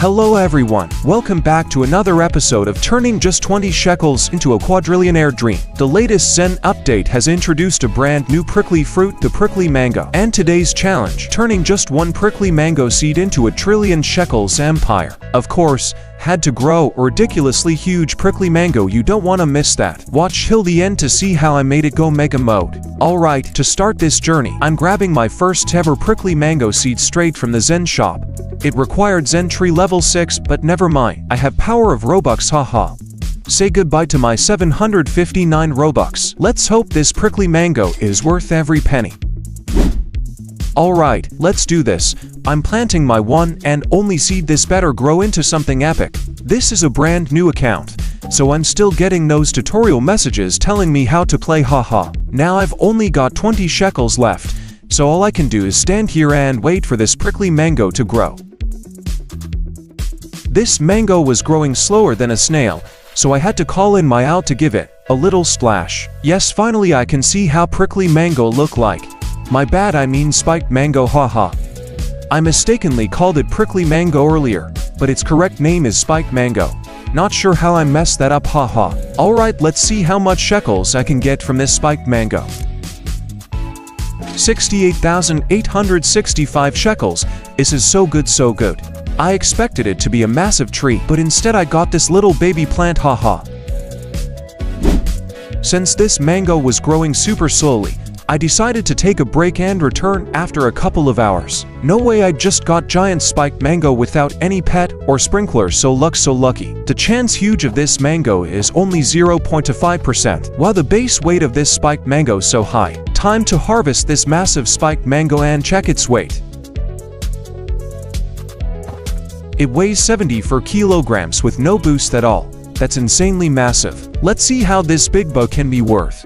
Hello everyone, welcome back to another episode of turning just 20 shekels into a quadrillionaire dream. The latest Zen update has introduced a brand new prickly fruit, the prickly mango. And today's challenge, turning just one prickly mango seed into a trillion shekels empire. Of course, had to grow a ridiculously huge prickly mango. You don't want to miss that. Watch till the end to see how I made it go mega mode. Alright, to start this journey, I'm grabbing my first ever prickly mango seed straight from the Zen shop. It required Zen tree level 6, but never mind. I have power of robux, haha. Say goodbye to my 759 robux. Let's hope this prickly mango is worth every penny. Alright, let's do this. I'm planting my one and only seed. This better grow into something epic. This is a brand new account, so I'm still getting those tutorial messages telling me how to play, haha. Now I've only got 20 shekels left, so all I can do is stand here and wait for this prickly mango to grow. This mango was growing slower than a snail, so I had to call in my owl to give it a little splash. Yes, finally I can see how prickly mango look like. My bad, I mean spiked mango, haha. I mistakenly called it prickly mango earlier, but its correct name is spiked mango. Not sure how I messed that up, haha. Alright, let's see how much shekels I can get from this spiked mango. 68,865 shekels. This is so good, so good. I expected it to be a massive tree, but instead I got this little baby plant, haha. Since this mango was growing super slowly, I decided to take a break and return after a couple of hours. No way, I just got giant spiked mango without any pet or sprinkler, so lucky. The chance huge of this mango is only 0.5%, while the base weight of this spiked mango so high. Time to harvest this massive spiked mango and check its weight. It weighs 74 kilograms with no boost at all. That's insanely massive. Let's see how this big bug can be worth.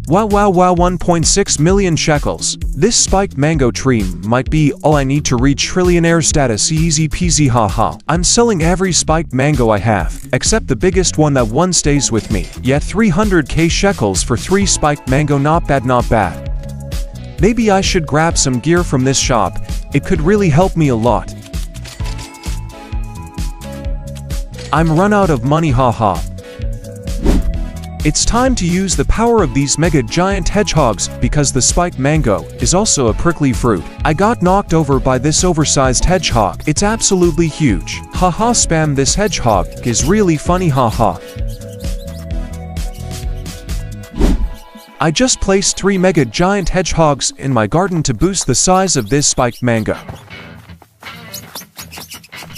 Wow, 1.6 million shekels. This spiked mango tree might be all I need to reach trillionaire status, easy peasy, haha. I'm selling every spiked mango I have, except the biggest one. That one stays with me. Yet 300k shekels for 3 spiked mango, not bad, not bad. Maybe I should grab some gear from this shop. It could really help me a lot. I'm run out of money, haha. It's time to use the power of these Mega Giant Hedgehogs, because the spiked mango is also a prickly fruit. I got knocked over by this oversized hedgehog. It's absolutely huge. Haha, spam this hedgehog is really funny, haha. I just placed 3 Mega Giant Hedgehogs in my garden to boost the size of this spiked mango.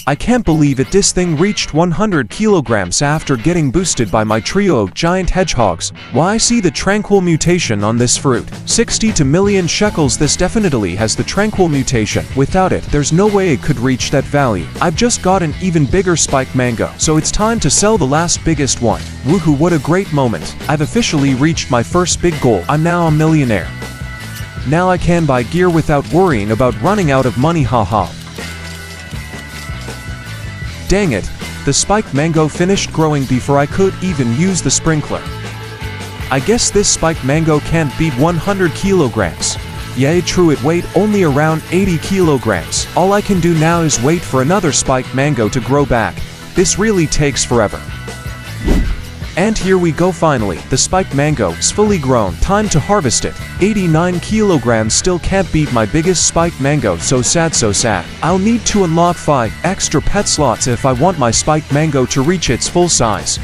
I can't believe it, this thing reached 100 kilograms after getting boosted by my trio of giant hedgehogs. Why, I see the tranquil mutation on this fruit. 62 million shekels. This definitely has the tranquil mutation. Without it, there's no way it could reach that value. I've just got an even bigger spiked mango, so it's time to sell the last biggest one. Woohoo, what a great moment. I've officially reached my first big goal. I'm now a millionaire. Now I can buy gear without worrying about running out of money, haha. Dang it, the spiked mango finished growing before I could even use the sprinkler. I guess this spiked mango can't beat 100 kilograms. Yeah, true, it weighed only around 80 kilograms. All I can do now is wait for another spiked mango to grow back. This really takes forever. And here we go, finally. The spiked mango is fully grown. Time to harvest it. 89 kilograms, still can't beat my biggest spiked mango. So sad, so sad. I'll need to unlock 5 extra pet slots if I want my spiked mango to reach its full size.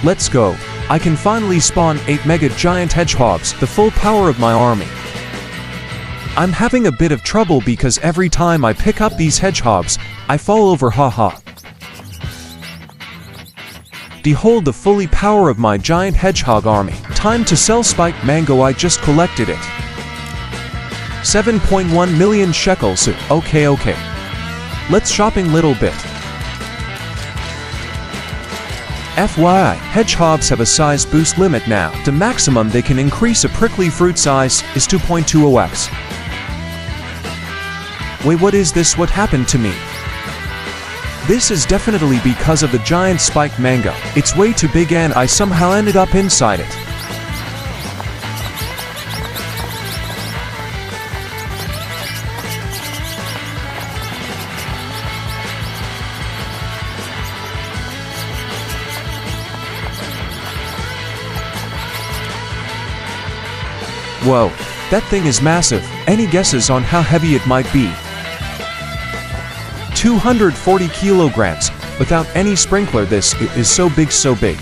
Let's go. I can finally spawn 8 Mega Giant Hedgehogs, the full power of my army. I'm having a bit of trouble because every time I pick up these hedgehogs, I fall over, haha. Behold the fully power of my giant hedgehog army. Time to sell spiked mango, I just collected it. 7.1 million shekels, okay. Let's shopping little bit. FYI, hedgehogs have a size boost limit now. The maximum they can increase a prickly fruit size is 2.20x. Wait, what is this? What happened to me? This is definitely because of the giant spiked mango. It's way too big and I somehow ended up inside it. Whoa, that thing is massive. Any guesses on how heavy it might be? 240 kilograms. Without any sprinkler, this is so big, so big.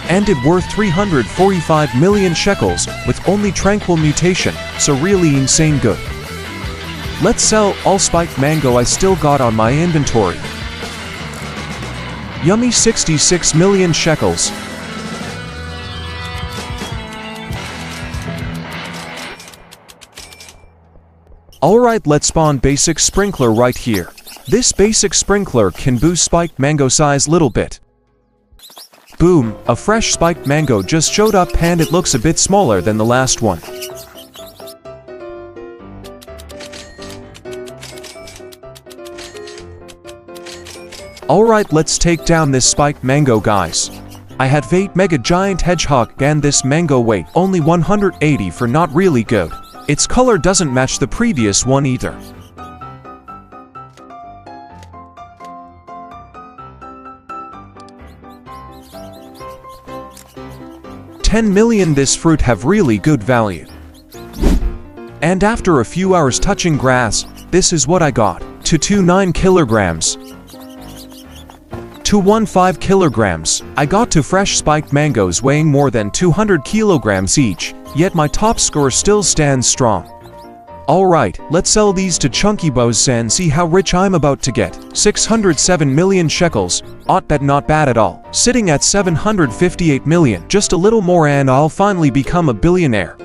And it worth 345 million shekels with only tranquil mutation, so really insane good. Let's sell all spiked mango I still got on my inventory. Yummy 66 million shekels. Alright, let's spawn basic sprinkler right here. This basic sprinkler can boost spiked mango size little bit. Boom, a fresh spiked mango just showed up and it looks a bit smaller than the last one. Alright, let's take down this spiked mango, guys. I had 8 Mega Giant Hedgehog and this mango weight only 180 for not really good. Its color doesn't match the previous one either. $10 million. This fruit have really good value. And after a few hours touching grass, this is what I got. 229 kilograms. 215 kilograms. I got 2 fresh spiked mangoes weighing more than 200 kilograms each, yet my top score still stands strong. Alright, let's sell these to Chunky Bows and see how rich I'm about to get. 607 million shekels. That not bad at all. Sitting at 758 million. Just a little more and I'll finally become a billionaire.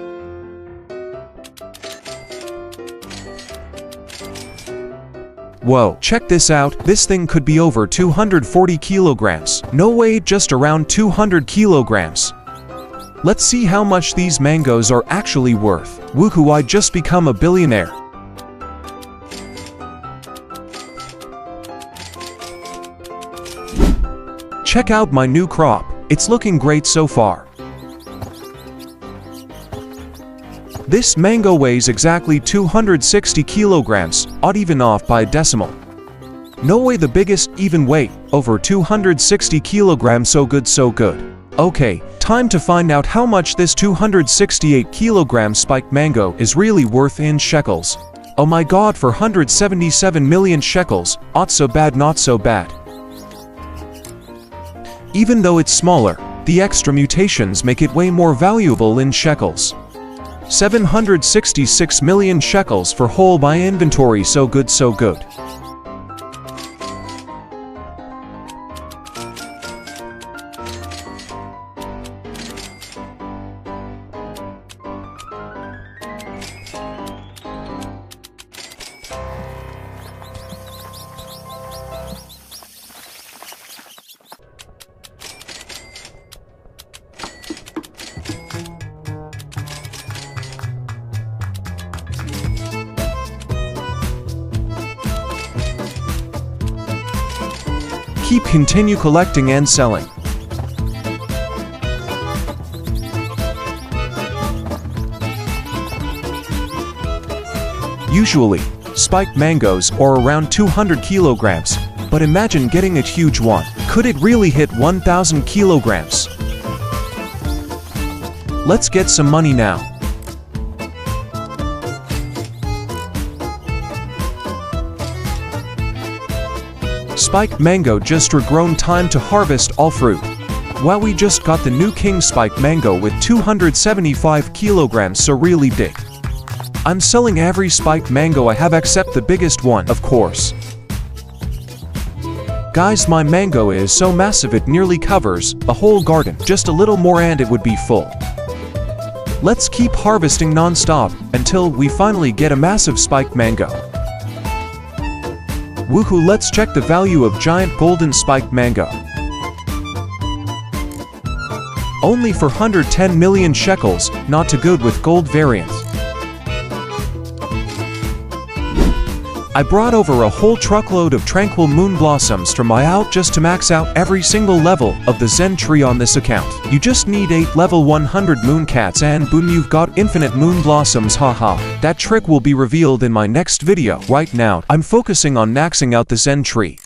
Whoa, check this out. This thing could be over 240 kilograms. No way, just around 200 kilograms. Let's see how much these mangoes are actually worth. Woohoo, I just become a billionaire. Check out my new crop. It's looking great so far. This mango weighs exactly 260 kilograms, odd even off by a decimal. No way, the biggest even weight, over 260 kilograms, so good, so good. Okay, time to find out how much this 268 kilogram spiked mango is really worth in shekels. Oh my god, for 177 million shekels, not so bad, not so bad. Even though it's smaller, the extra mutations make it way more valuable in shekels. 766 million shekels for whole my inventory, so good, so good. Continue collecting and selling. Usually, spiked mangoes are around 200 kilograms, but imagine getting a huge one. Could it really hit 1,000 kilograms? Let's get some money now. Spiked mango just regrown, time to harvest all fruit. Wow, we just got the new king spiked mango with 275 kilograms, so really big. I'm selling every spiked mango I have except the biggest one, of course. Guys, my mango is so massive it nearly covers a whole garden. Just a little more and it would be full. Let's keep harvesting non-stop until we finally get a massive spiked mango. Woohoo, let's check the value of giant golden spiked mango. Only for 110 million shekels, not too good with gold variant. I brought over a whole truckload of tranquil moon blossoms from my out just to max out every single level of the Zen tree on this account. You just need 8 level 100 moon cats and boom, you've got infinite moon blossoms, haha. That trick will be revealed in my next video. Right now, I'm focusing on maxing out the Zen tree.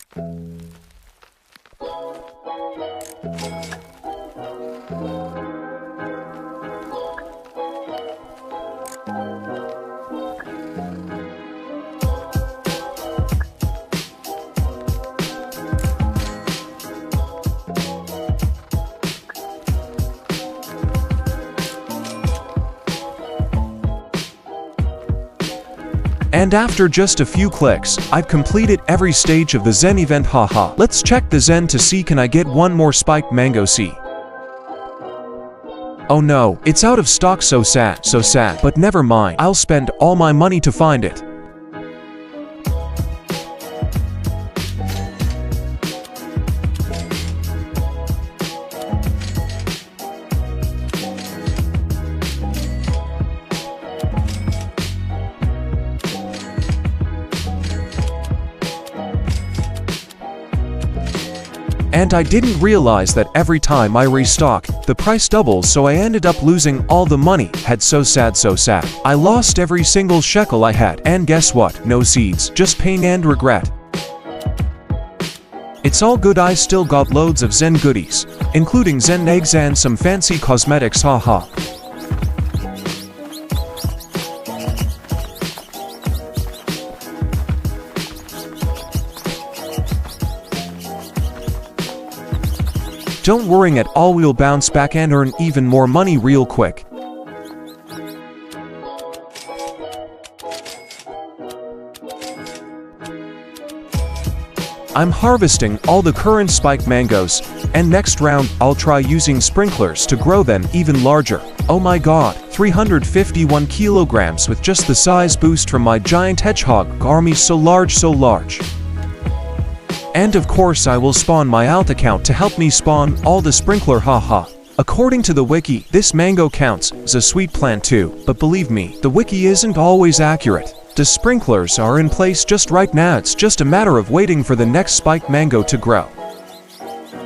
And after just a few clicks, I've completed every stage of the Zen event, haha. Let's check the Zen to see can I get one more spiked mango seed. Oh no, it's out of stock, so sad, but never mind, I'll spend all my money to find it. And I didn't realize that every time I restock, the price doubles, so I ended up losing all the money. Had so sad. I lost every single shekel I had, and guess what? No seeds, just pain and regret. It's all good, I still got loads of Zen goodies, including Zen eggs and some fancy cosmetics, haha. Don't worry at all, we'll bounce back and earn even more money real quick. I'm harvesting all the current spiked mangoes, and next round I'll try using sprinklers to grow them even larger. Oh my god, 351 kilograms with just the size boost from my giant hedgehog army, so large. And of course I will spawn my alt account to help me spawn all the sprinkler, haha. According to the wiki, this mango counts as a sweet plant too, but believe me, the wiki isn't always accurate. The sprinklers are in place just right now, it's just a matter of waiting for the next spiked mango to grow.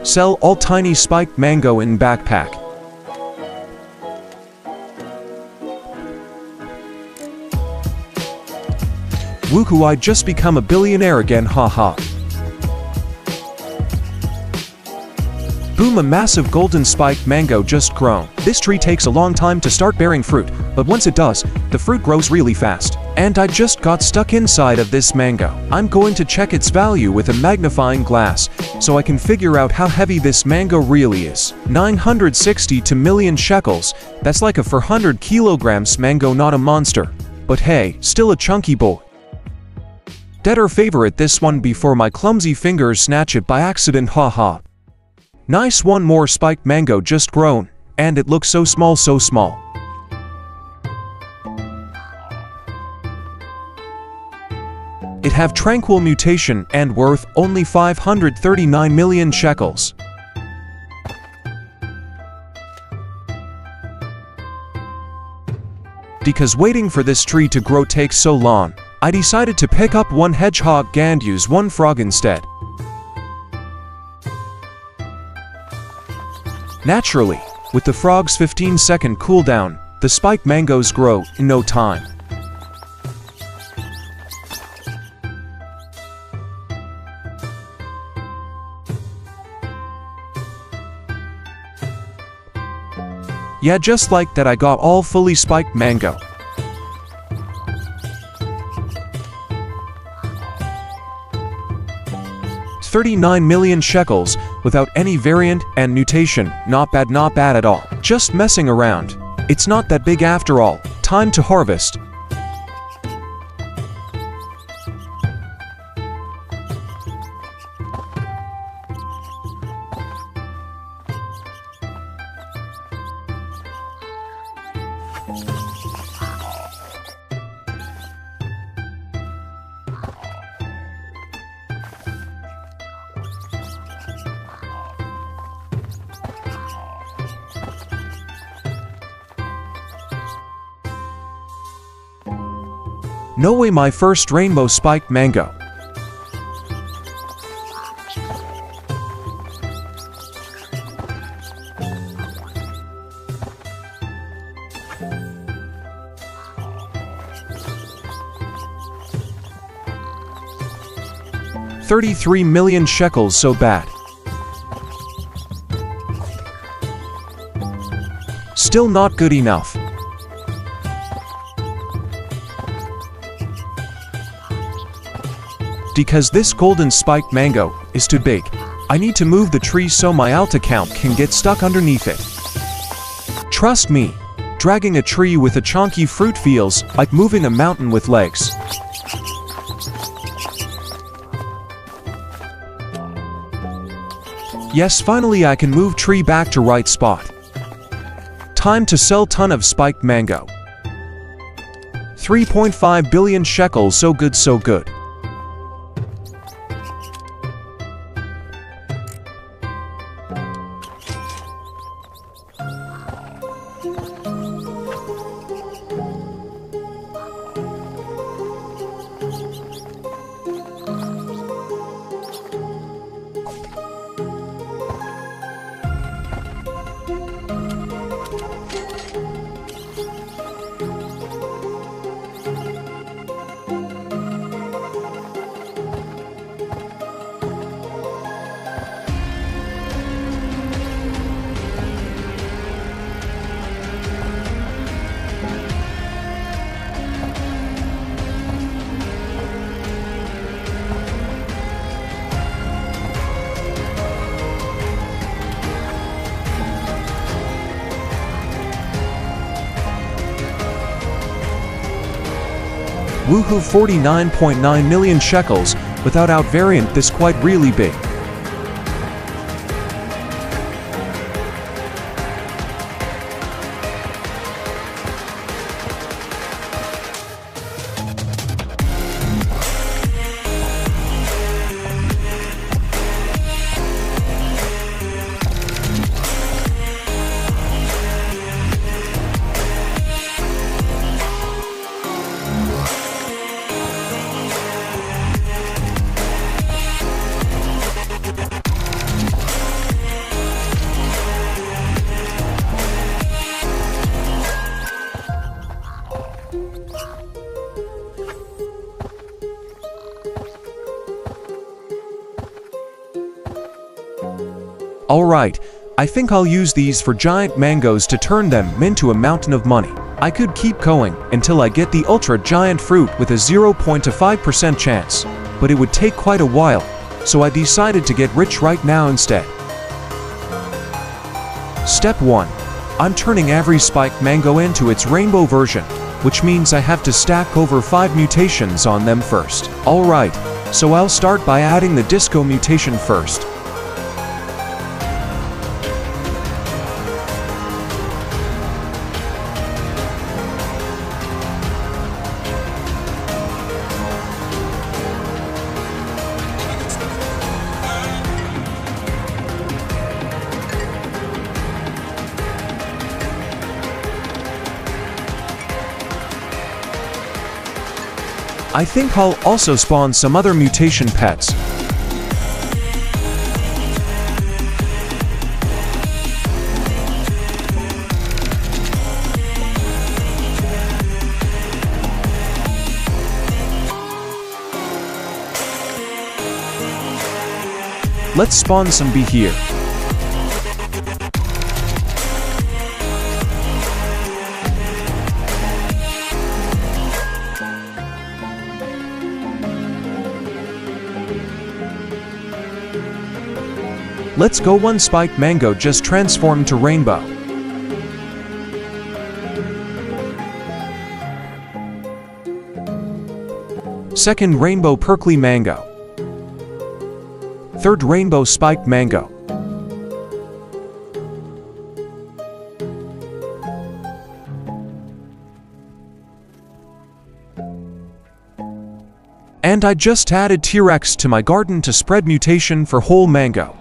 Sell all tiny spiked mango in backpack. Woohoo, I just become a billionaire again, haha. Boom, a massive golden spiked mango just grown. This tree takes a long time to start bearing fruit, but once it does, the fruit grows really fast. And I just got stuck inside of this mango. I'm going to check its value with a magnifying glass, so I can figure out how heavy this mango really is. 962 million shekels, that's like a 400 kilograms mango, not a monster. But hey, still a chunky boy. Better favorite this one before my clumsy fingers snatch it by accident, haha. Nice, one more spiked mango just grown, and it looks so small. It have tranquil mutation and worth only 539 million shekels. Because waiting for this tree to grow takes so long, I decided to pick up one hedgehog and use one frog instead. Naturally, with the frog's 15-second cooldown, the spiked mangoes grow in no time. Yeah, just like that I got all fully spiked mango. $39 million shekels without any variant and mutation. Not bad at all. Just messing around. It's not that big after all. Time to harvest. No way, my first rainbow spiked mango. $33 million shekels, so bad. Still not good enough. Because this golden spiked mango is too big, I need to move the tree so my alt account can get stuck underneath it. Trust me, dragging a tree with a chunky fruit feels like moving a mountain with legs. Yes, finally I can move tree back to right spot. Time to sell ton of spiked mango. 3.5 billion shekels, so good, so good. Woohoo, 49.9 million shekels. Without out variant, this quite really big. Alright, I think I'll use these for giant mangoes to turn them into a mountain of money. I could keep going until I get the ultra giant fruit with a 0.5% chance, but it would take quite a while, so I decided to get rich right now instead. Step 1. I'm turning every spiked mango into its rainbow version, which means I have to stack over 5 mutations on them first. Alright, so I'll start by adding the disco mutation first. I think I'll also spawn some other mutation pets. Let's spawn some bee here. Let's go, one spiked mango just transformed to rainbow. Second rainbow perkly mango. Third rainbow spiked mango. And I just added T-Rex to my garden to spread mutation for whole mango.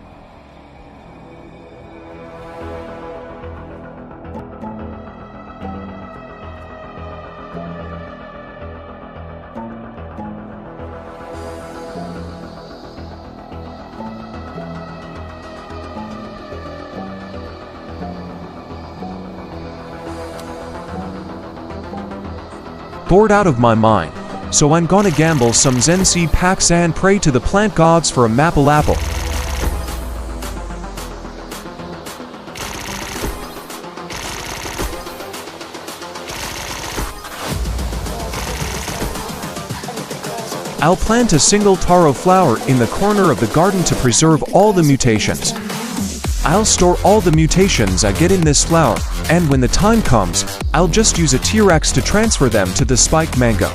Bored out of my mind, so I'm gonna gamble some Zen seed packs and pray to the plant gods for a maple apple. I'll plant a single taro flower in the corner of the garden to preserve all the mutations. I'll store all the mutations I get in this flower, and when the time comes, I'll just use a T-Rex to transfer them to the spiked mango.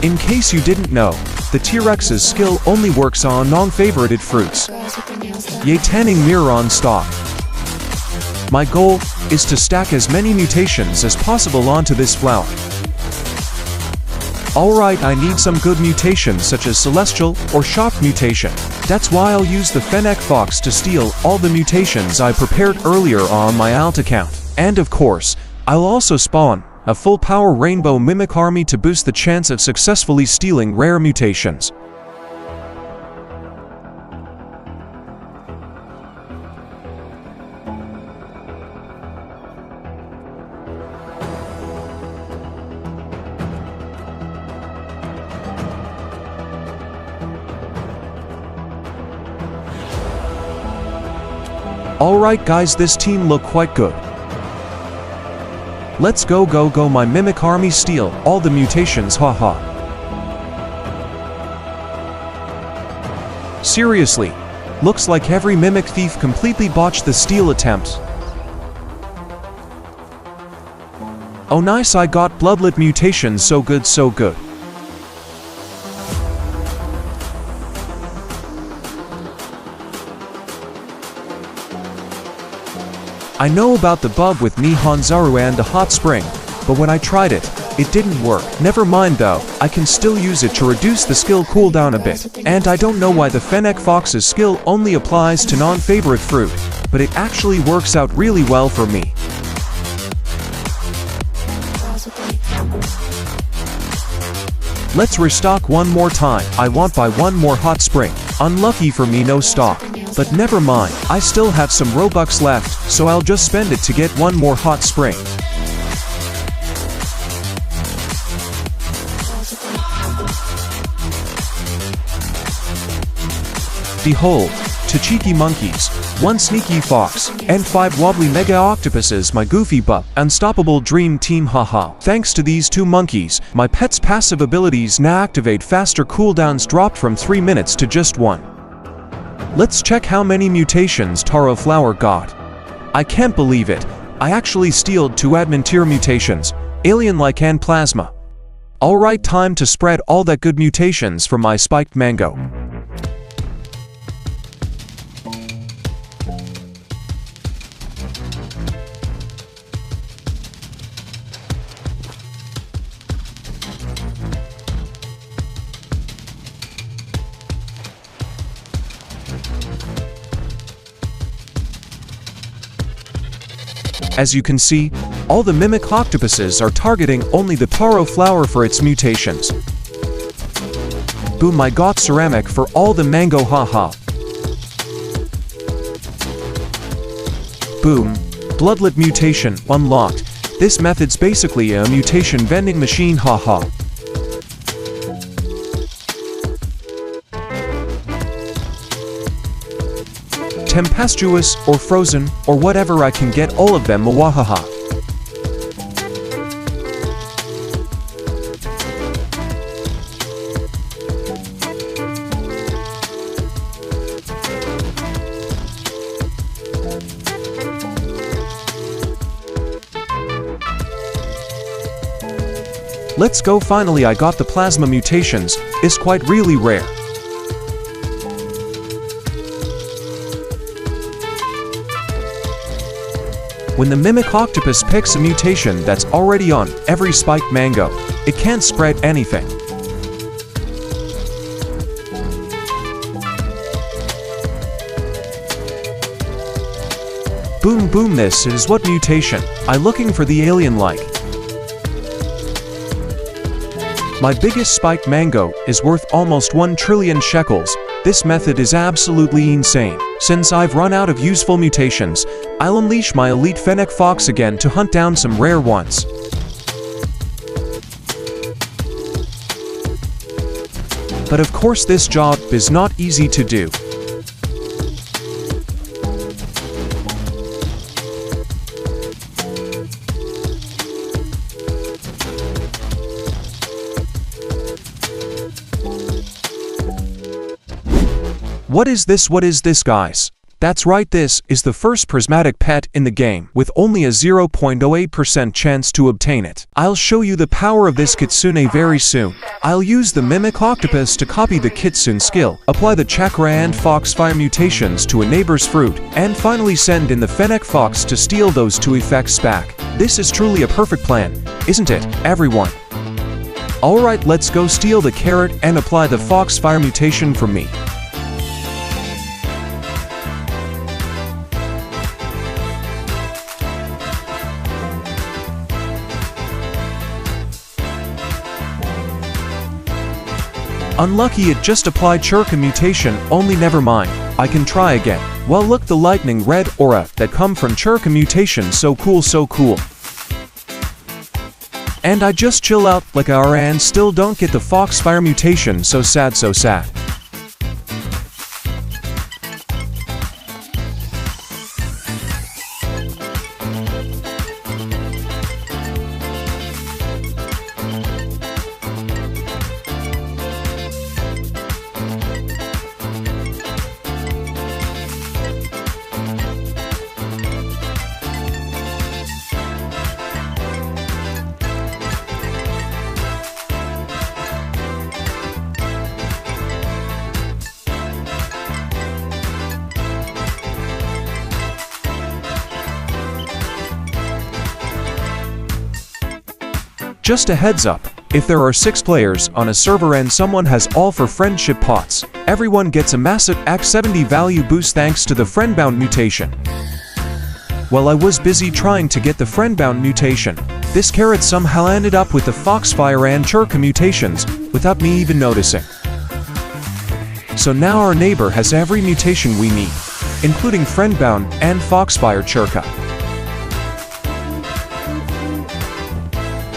In case you didn't know, the T-Rex's skill only works on non-favorited fruits. Yay, tanning mirror on stock. My goal is to stack as many mutations as possible onto this flower. Alright, I need some good mutations such as Celestial or Shock mutation. That's why I'll use the Fennec Fox to steal all the mutations I prepared earlier on my alt account. And of course, I'll also spawn a full power Rainbow Mimic army to boost the chance of successfully stealing rare mutations. Alright guys, this team look quite good. Let's go my Mimic army steal all the mutations, haha. Seriously, looks like every Mimic thief completely botched the steal attempts. Oh nice, I got Bloodlet mutations, so good so good. I know about the bug with Nihon Zaru and the hot spring, but when I tried it, it didn't work. Never mind though, I can still use it to reduce the skill cooldown a bit. And I don't know why the Fennec Fox's skill only applies to non-favorite fruit, but it actually works out really well for me. Let's restock one more time. I want by one more hot spring. Unlucky for me, no stock. But never mind, I still have some robux left, so I'll just spend it to get one more hot spring. Behold, 2 cheeky monkeys, 1 sneaky fox, and 5 wobbly mega octopuses, my goofy butt, unstoppable dream team, haha. Thanks to these 2 monkeys, my pet's passive abilities now activate faster, cooldowns dropped from 3 minutes to just 1. Let's check how many mutations Taro Flower got. I can't believe it, I actually stealed 2 admin tier mutations, Alien-like and Plasma. Alright, time to spread all that good mutations for my spiked mango. As you can see, all the Mimic octopuses are targeting only the Taro flower for its mutations. Boom, I got ceramic for all the mango, haha. Boom, Bloodlet mutation unlocked. This method's basically a mutation vending machine, haha. Tempestuous, or frozen, or whatever, I can get all of them, mwahaha. Let's go, finally I got the plasma mutations, it's quite really rare. When the Mimic Octopus picks a mutation that's already on every spiked mango, it can't spread anything. Boom boom, this is what mutation I looking for, the alien-like. My biggest spiked mango is worth almost 1 trillion shekels. This method is absolutely insane. Since I've run out of useful mutations, I'll unleash my elite fennec fox again to hunt down some rare ones. But of course this job is not easy to do. What is this guys? That's right, this is the first prismatic pet in the game with only a 0.08% chance to obtain it. I'll show you the power of this kitsune very soon. I'll use the mimic octopus to copy the kitsune skill, apply the chakra and foxfire mutations to a neighbor's fruit, and finally send in the fennec fox to steal those two effects back. This is truly a perfect plan, isn't it, everyone? Alright, let's go steal the carrot and apply the foxfire mutation from me. Unlucky, it just applied Churka mutation, only never mind. I can try again. Well, look, the lightning red aura that come from Churka mutation, so cool, so cool. And I just chill out like aura and still don't get the foxfire mutation, so sad, so sad. Just a heads up, if there are 6 players on a server and someone has all for friendship pots, everyone gets a massive AC70 value boost thanks to the friendbound mutation. While I was busy trying to get the friendbound mutation, this carrot somehow ended up with the foxfire and Churka mutations, without me even noticing. So now our neighbor has every mutation we need, including friendbound and foxfire Churka.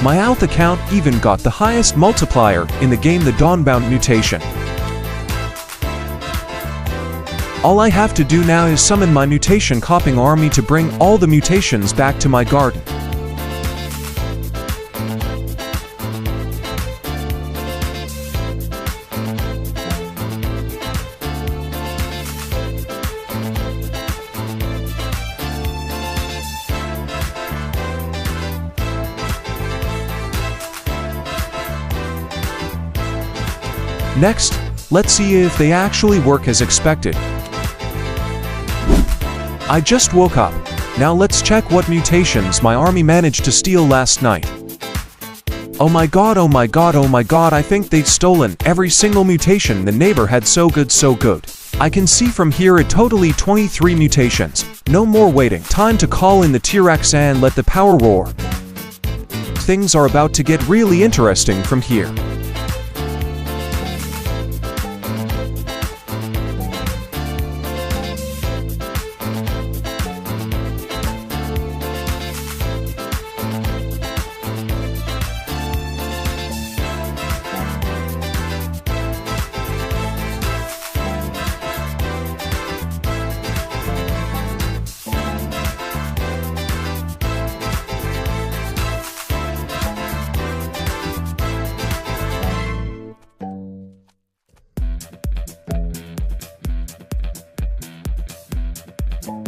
My alt account even got the highest multiplier in the game, the Dawnbound mutation. All I have to do now is summon my mutation copying army to bring all the mutations back to my garden. Next, let's see if they actually work as expected. I just woke up. Now let's check what mutations my army managed to steal last night. Oh my god, oh my god, oh my god, I think they've stolen every single mutation the neighbor had. So good, so good. I can see from here a totally 23 mutations. No more waiting. Time to call in the T-Rex and let the power roar. Things are about to get really interesting from here.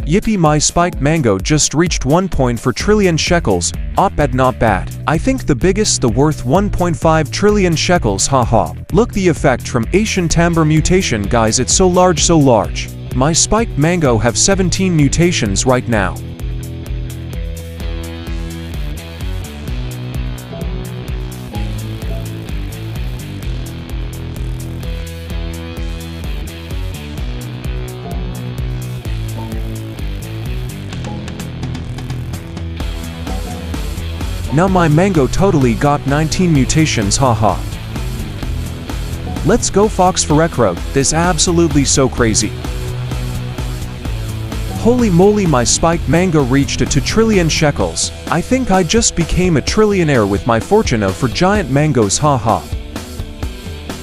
Yippee, my spiked mango just reached 1 point for trillion shekels, not bad. I think the biggest the worth 1.5 trillion shekels, haha. Look, the effect from Asian timbre mutation, guys, it's so large, so large. My spiked mango have 17 mutations right now. Now my mango totally got 19 mutations, haha. Let's go Fox Ferrecro, this absolutely so crazy. Holy moly, my spiked mango reached a 2 trillion shekels. I think I just became a trillionaire with my fortune of 4 giant mangoes, haha.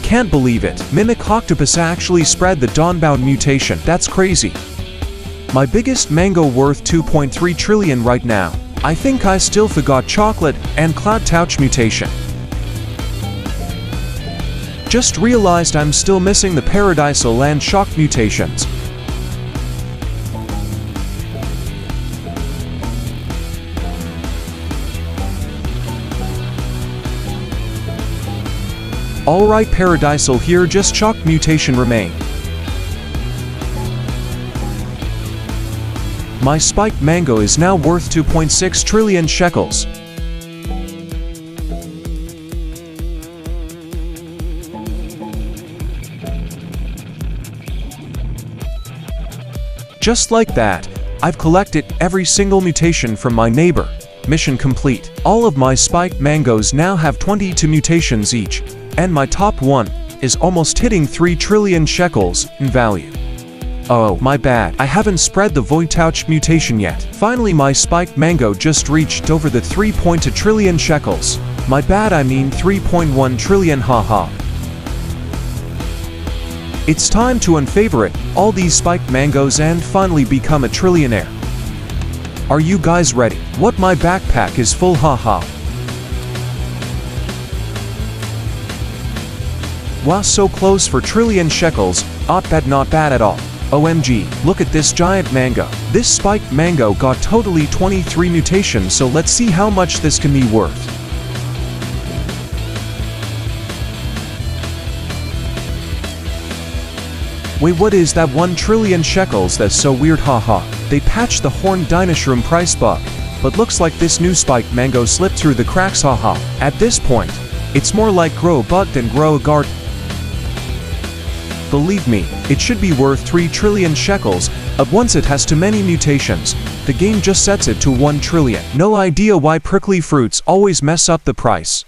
Can't believe it, Mimic Octopus actually spread the Dawnbound mutation, that's crazy. My biggest mango worth 2.3 trillion right now. I think I still forgot Chocolate and Cloud Touch mutation. Just realized I'm still missing the Paradisal and Shock mutations. Alright, Paradisal here, just Shock mutation remain. My spiked mango is now worth 2.6 trillion shekels. Just like that, I've collected every single mutation from my neighbor. Mission complete. All of my spiked mangoes now have 22 mutations each, and my top one is almost hitting 3 trillion shekels in value. Oh, my bad, I haven't spread the Void Touch mutation yet. Finally, my spiked mango just reached over the 3.2 trillion shekels. My bad, I mean 3.1 trillion, haha. It's time to unfavorite all these spiked mangoes and finally become a trillionaire. Are you guys ready? What, my backpack is full, haha. Wow, so close for trillion shekels, not bad at all. OMG, look at this giant mango. This spiked mango got totally 23 mutations, so let's see how much this can be worth. Wait, what is that 1 trillion shekels? That's so weird, haha. They patched the Horned Dinoshroom price bug, but looks like this new spiked mango slipped through the cracks, haha. At this point, it's more like grow a bug than grow a garden. Believe me, it should be worth 3 trillion shekels, but once it has too many mutations, the game just sets it to 1 trillion. No idea why prickly fruits always mess up the price.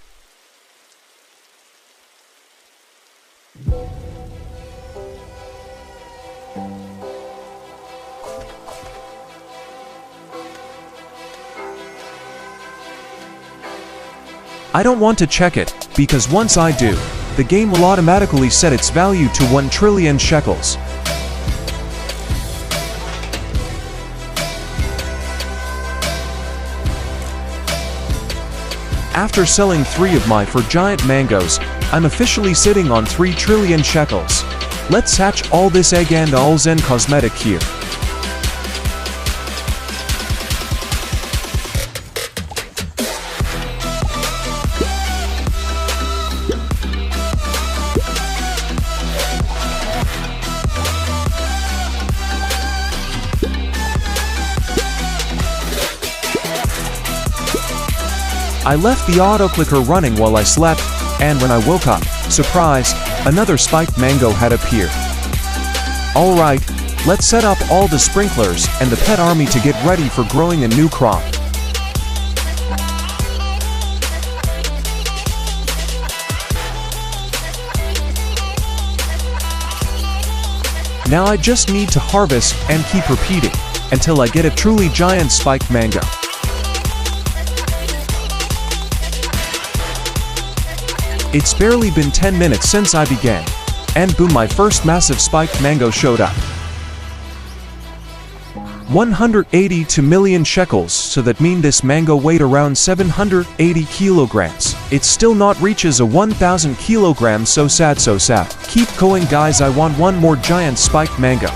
I don't want to check it, because once I do, the game will automatically set its value to 1 trillion shekels. After selling 3 of my 4 giant mangoes, I'm officially sitting on 3 trillion shekels. Let's hatch all this egg and all Zen cosmetic here. I left the auto-clicker running while I slept, and when I woke up, surprise, another spiked mango had appeared. Alright, let's set up all the sprinklers and the pet army to get ready for growing a new crop. Now I just need to harvest and keep repeating until I get a truly giant spiked mango. It's barely been 10 minutes since I began, and boom, my first massive spiked mango showed up. 182 million shekels, so that means this mango weighed around 780 kilograms. It still not reaches a 1000 kilograms, so sad, so sad. Keep going guys, I want one more giant spiked mango.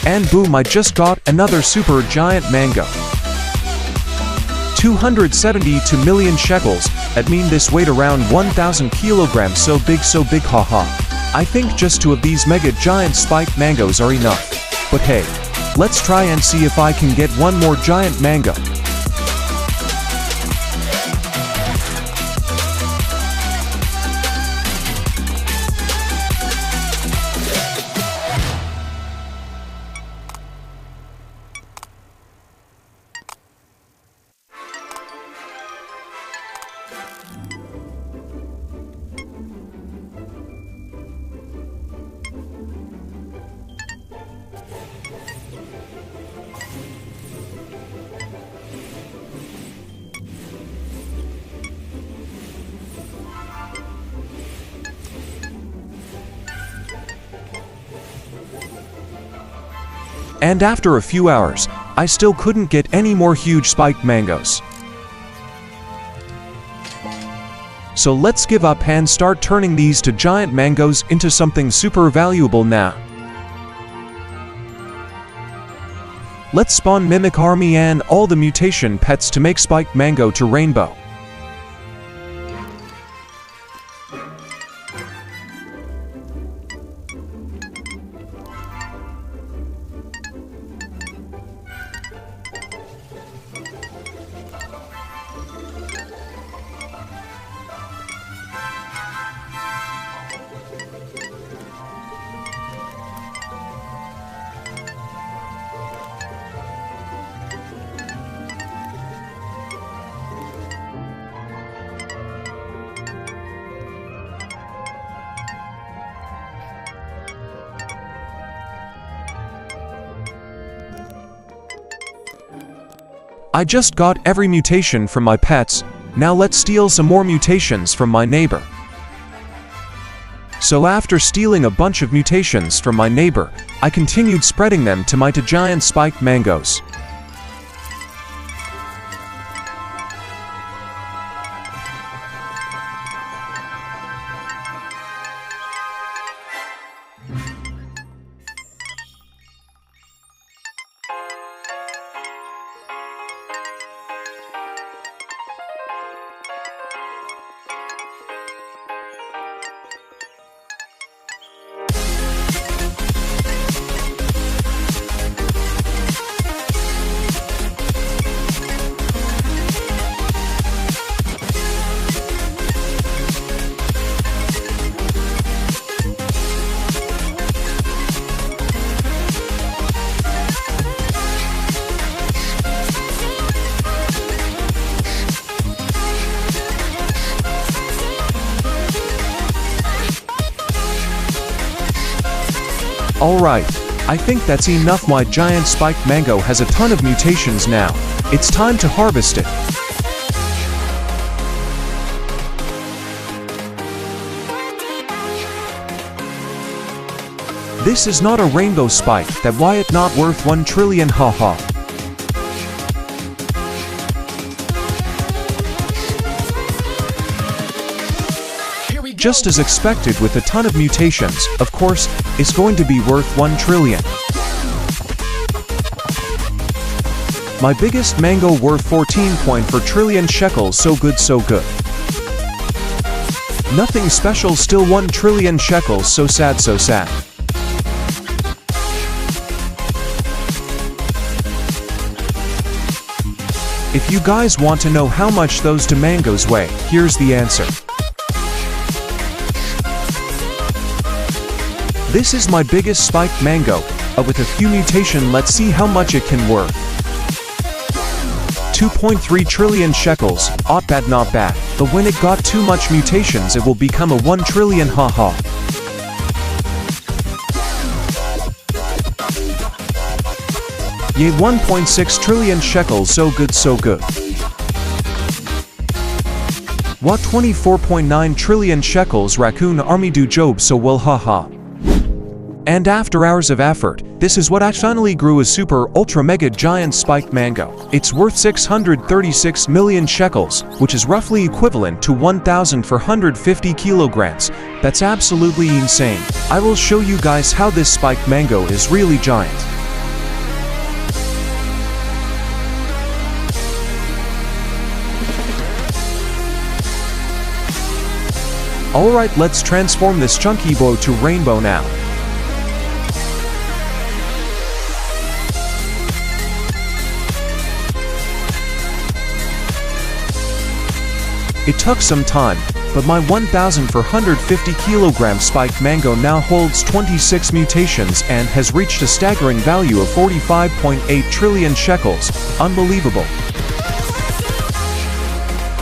And boom, I just got another super giant mango. 272 million shekels, that means this weighed around 1000 kilograms, so big, haha. I think just 2 of these mega giant spiked mangoes are enough. But hey, let's try and see if I can get one more giant mango. And after a few hours, I still couldn't get any more huge spiked mangoes. So let's give up and start turning these to giant mangoes into something super valuable now. Let's spawn Mimic Army and all the mutation pets to make spiked mango to rainbow. I just got every mutation from my pets, now let's steal some more mutations from my neighbor. So after stealing a bunch of mutations from my neighbor, I continued spreading them to my giant spiked mangoes. Alright, I think that's enough. My giant spiked mango has a ton of mutations now. It's time to harvest it. This is not a rainbow spike, that why it not worth 1 trillion, haha. Just as expected with a ton of mutations, of course, it's going to be worth 1 trillion. My biggest mango worth 14.4 trillion shekels, so good so good. Nothing special, still 1 trillion shekels, so sad so sad. If you guys want to know how much those two mangoes weigh, here's the answer. This is my biggest spiked mango, with a few mutation. Let's see how much it can worth. 2.3 trillion shekels, not bad, but when it got too much mutations it will become a 1 trillion, haha. Yay, 1.6 trillion shekels, so good so good. What, 24.9 trillion shekels, raccoon army do job so well, haha. And after hours of effort, this is what I finally grew, a super ultra mega giant spiked mango. It's worth 636 million shekels, which is roughly equivalent to 1,450 kilograms. That's absolutely insane. I will show you guys how this spiked mango is really giant. Alright, let's transform this chunky boy to rainbow now. It took some time, but my 1,450 kilogram spiked mango now holds 26 mutations and has reached a staggering value of 45.8 trillion shekels. Unbelievable.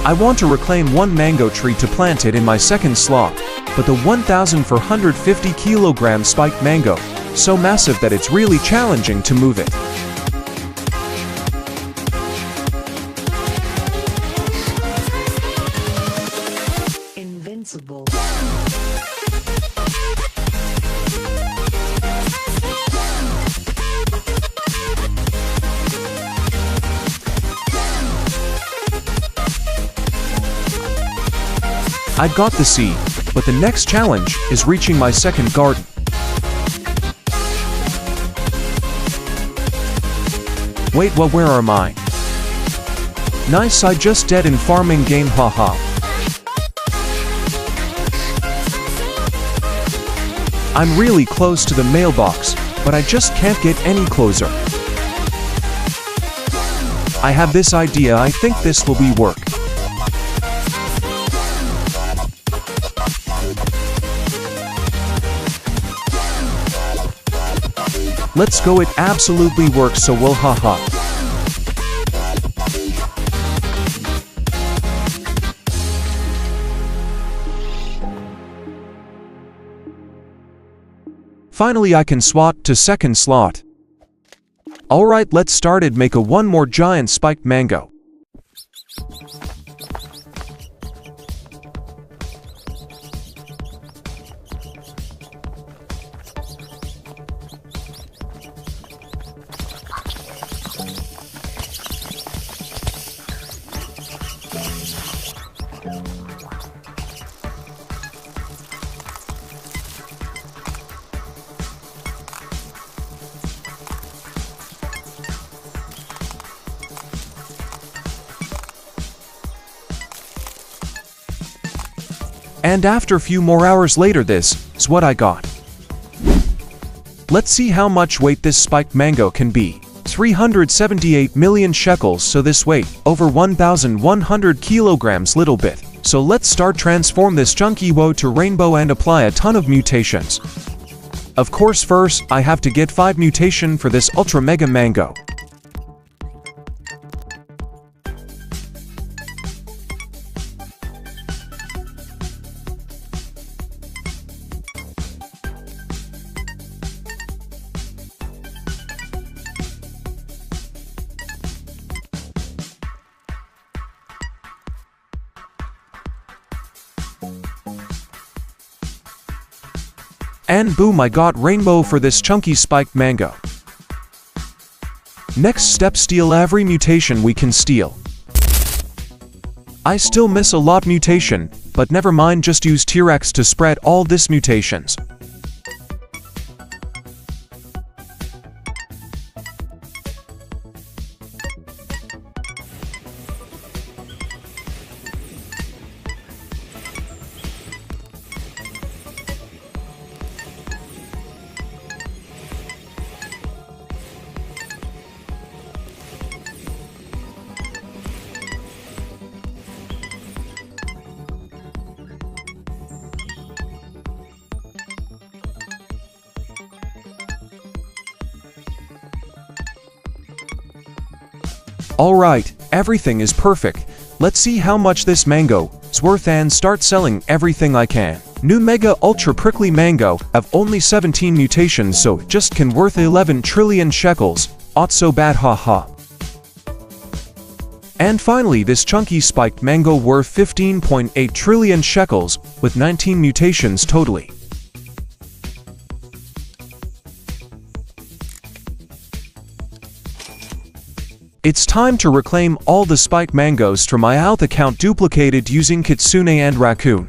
I want to reclaim one mango tree to plant it in my second slot, but the 1,450 kilogram spiked mango, so massive that it's really challenging to move it. Invincible. I got the seed, but the next challenge is reaching my second garden. Wait, well, where are mine? Nice, I just dead in farming game, haha. I'm really close to the mailbox, but I just can't get any closer. I have this idea, I think this will be work. Let's go, it absolutely works so well, haha. Finally I can swap to second slot. Alright, let's start it, make a one more giant spiked mango. And after a few more hours later, this is what I got. Let's see how much weight this spiked mango can be. 378 million shekels, so this weight over 1,100 kilograms, little bit. So let's start transform this chunky woe to rainbow and apply a ton of mutations. Of course, first I have to get 5 mutation for this ultra mega mango. And boom, I got rainbow for this chunky spiked mango. Next step, steal every mutation we can steal. I still miss a lot mutation, but never mind, just use T-Rex to spread all this mutations. Alright, everything is perfect. Let's see how much this mango is worth and start selling everything I can. New Mega Ultra Prickly Mango have only 17 mutations, so it just can worth 11 trillion shekels. Not so bad, haha. And finally, this chunky spiked mango worth 15.8 trillion shekels with 19 mutations totally. It's time to reclaim all the spiked mangoes from my alt account duplicated using Kitsune and Raccoon.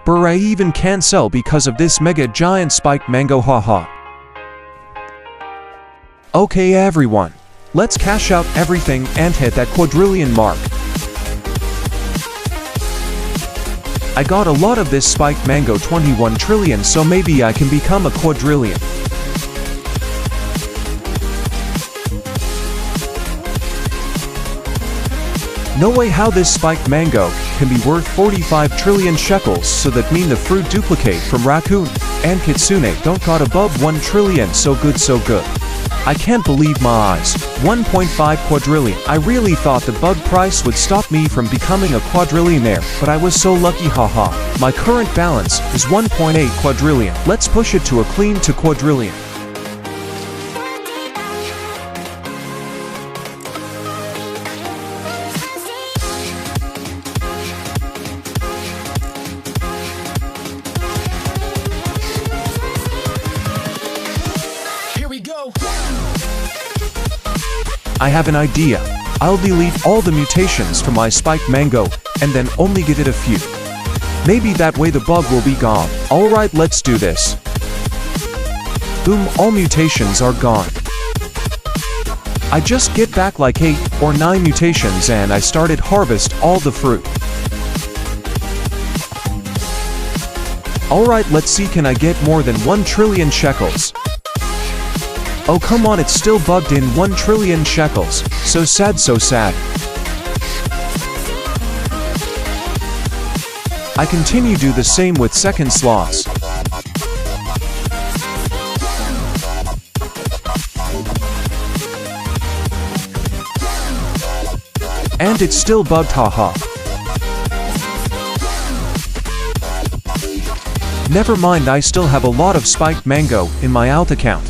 But I even can't sell because of this mega giant spiked mango, haha. Okay everyone, let's cash out everything and hit that quadrillion mark. I got a lot of this spiked mango, 21 trillion, so maybe I can become a quadrillion. No way how this spiked mango can be worth 45 trillion shekels, so that mean the fruit duplicate from Raccoon and Kitsune don't got above 1 trillion, so good so good. I can't believe my eyes. 1.5 quadrillion. I really thought the bug price would stop me from becoming a quadrillionaire, but I was so lucky, haha. My current balance is 1.8 quadrillion. Let's push it to a clean to quadrillion. I have an idea. I'll delete all the mutations from my spiked mango, and then only give it a few. Maybe that way the bug will be gone. Alright, let's do this. Boom, all mutations are gone. I just get back like 8 or 9 mutations and I started harvest all the fruit. Alright, let's see, can I get more than 1 trillion sheckles? Oh come on, it's still bugged in 1 trillion sheckles. So sad, so sad. I continue do the same with second slots. And it's still bugged, haha. Never mind, I still have a lot of spiked mango in my alt account.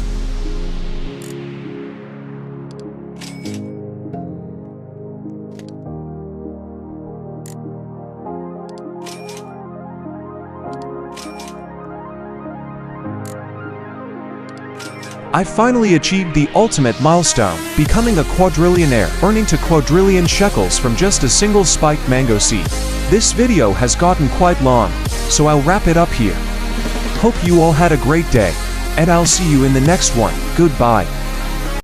I finally achieved the ultimate milestone, becoming a quadrillionaire, earning to quadrillion sheckles from just a single spiked mango seed. This video has gotten quite long, so I'll wrap it up here. Hope you all had a great day, and I'll see you in the next one. Goodbye.